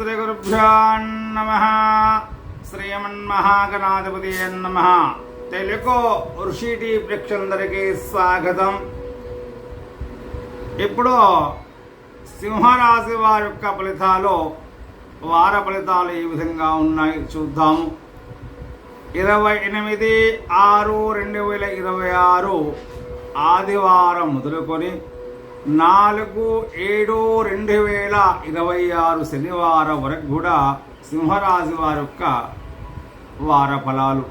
శ్రీగురుభ్యో నమః. శ్రీమన్మహాగణాధిపతయే నమః. తెలుగు ఋషి ప్రేక్షకులందరికీ స్వాగతం. ఇప్పుడు సింహరాశి వారి యొక్క ఫలితాలు, వార ఫలితాలు ఈ విధంగా ఉన్నాయి చూద్దాము. 28/6/2026 ఆదివారం మొదలుకొని 4/7/2026 శనివారం వరకు కూడా సింహరాశి వారి యొక్క వార ఫలాలు.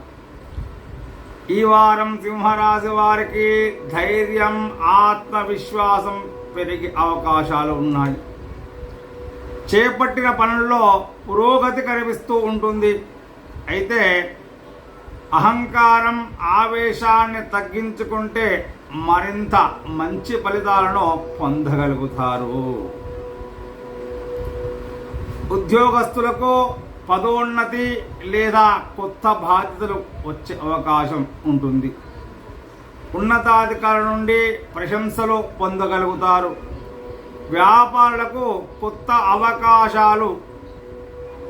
ఈ వారం సింహరాశి వారికి ధైర్యం, ఆత్మవిశ్వాసం పెరిగే అవకాశాలు ఉన్నాయి. చేపట్టిన పనుల్లో పురోగతి కనిపిస్తూ ఉంటుంది. అయితే అహంకారం, ఆవేశాన్ని తగ్గించుకుంటే మరింత మంచి ఫలితాలను పొందగలుగుతారు. ఉద్యోగస్తులకు పదోన్నతి లేదా కొత్త బాధ్యతలు వచ్చే అవకాశం ఉంటుంది. ఉన్నతాధికారుల నుండి ప్రశంసలు పొందగలుగుతారు. వ్యాపారులకు కొత్త అవకాశాలు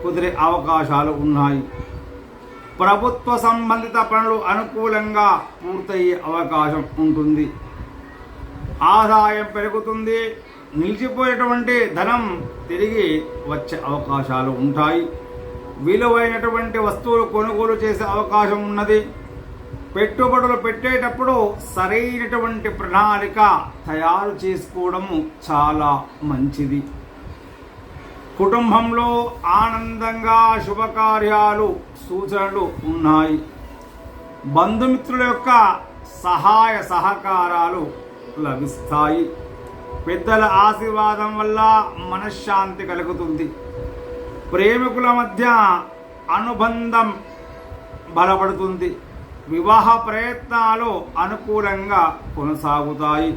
కుదిరే అవకాశాలు ఉన్నాయి. ప్రభుత్వ సంబంధిత పనులు అనుకూలంగా పూర్తయ్యే అవకాశం ఉంటుంది. ఆదాయం పెరుగుతుంది. నిలిచిపోయేటువంటి ధనం తిరిగి వచ్చే అవకాశాలు ఉంటాయి. విలువైనటువంటి వస్తువులు కొనుగోలు చేసే అవకాశం ఉన్నది. పెట్టుబడులు పెట్టేటప్పుడు సరైనటువంటి ప్రణాళిక తయారు చేసుకోవడము చాలా మంచిది. కుటుంబంలో ఆనందంగా శుభకార్యాలు సూచనలు ఉన్నాయి. బంధుమిత్రుల యొక్క సహాయ సహకారాలు లభిస్తాయి. పెద్దల ఆశీర్వాదం వల్ల మనశ్శాంతి కలుగుతుంది. ప్రేమికుల మధ్య అనుబంధం బలపడుతుంది. వివాహ ప్రయత్నాలు అనుకూలంగా కొనసాగుతాయి.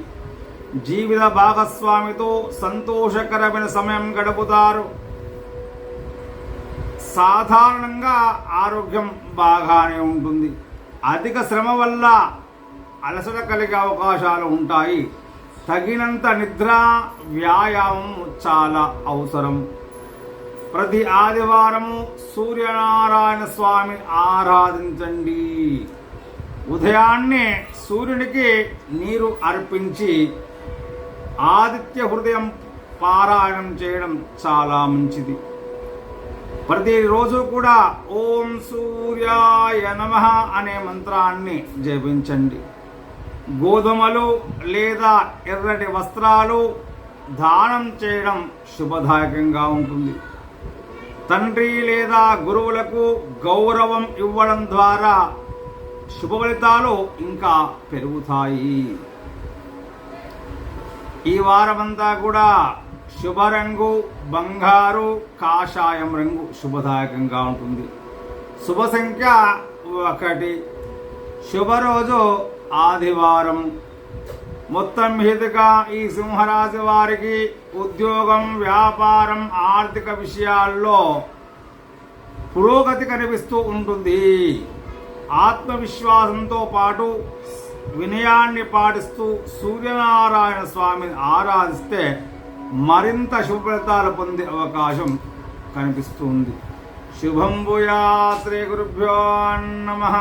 జీవిత భాగస్వామితో సంతోషకరమైన సమయం గడుపుతారు. సాధారణంగా ఆరోగ్యం బాగానే ఉంటుంది. అధిక శ్రమ వల్ల అలసట కలిగే అవకాశాలు ఉంటాయి. తగినంత నిద్ర, వ్యాయామం చాలా అవసరం. ప్రతి ఆదివారము సూర్యనారాయణ స్వామి ఆరాధించండి. ఉదయాన్నే సూర్యునికి నీరు అర్పించి ఆదిత్య హృదయం పారాయణం చేయడం చాలా మంచిది. ప్రతిరోజు కూడా ఓం సూర్యాయ నమః అనే మంత్రాన్ని జపించండి. గోధుమలు లేదా ఎర్రటి వస్త్రాలు దానం చేయడం శుభదాయకంగా ఉంటుంది. తండ్రి లేదా గురువులకు గౌరవం ఇవ్వడం ద్వారా శుభ ఫలితాలు ఇంకా పెరుగుతాయి. ఈ వారమంతా కూడా శుభ రంగు బంగారు, కాషాయం రంగు శుభదాయకంగా ఉంటుంది. శుభ సంఖ్య 1. శుభరోజు ఆదివారం. మొత్తం మీదుగా ఈ సింహరాశి వారికి ఉద్యోగం, వ్యాపారం, ఆర్థిక విషయాల్లో పురోగతి కనిపిస్తూ ఉంటుంది. ఆత్మవిశ్వాసంతో పాటు వినయాన్ని పాటిస్తూ సూర్యనారాయణ స్వామిని ఆరాధిస్తే మరింత శుభ ఫలితాలు పొందే అవకాశం కనిపిస్తుంది. శుభం భూయాత్. శ్రీ గురుభ్యో నమః.